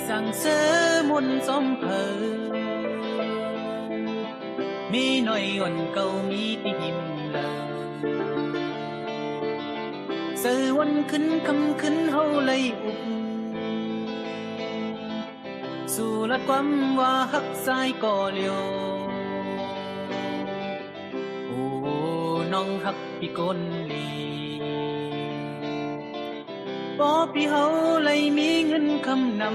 sáng sớm muôn xóm phở mi nói quần câu mi tìm lờ giờ quần khấn khâm khấn hâu lây ụp dù lát quắm hoa hắc sai cỏ liều ô nong hắc pi côn lì bỏ pi hâu lây mi ngân khâm nằm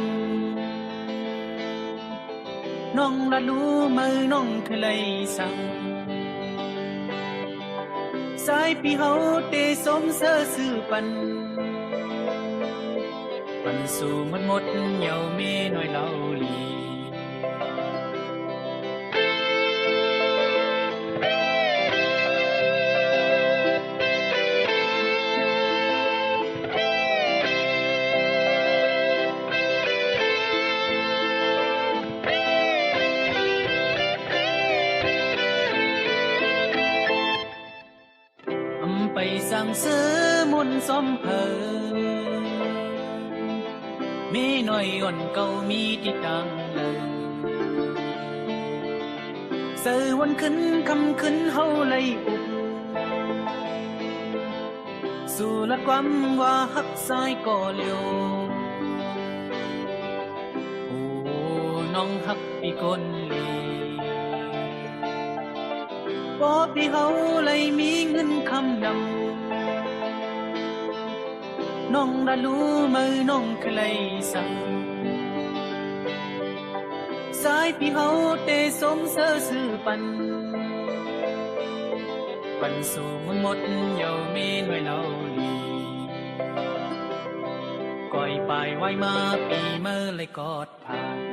nong đã lú mơ nong thơ lây sang sai pi hâu tê xóm sơ sư pan pan su mất một nhau mi nói lâu lì bay sang sớm muôn xóm phở mi nói ổn câu mi đi đang lờ giờ quần khấn khâm khấn hâu lây ụp dù lát quắm hoa hắc sai cỏ liều ô nong hắc pi côn lì bỏ pi hâu lây mi ngân khâm nằm nong đã lú mơ nong khơi lây sang sai pi hâu tê xóm sơ sư pan pan su muốn một nhau mi nói lâu lì coi bài quay ma pi mơ lấy cọt à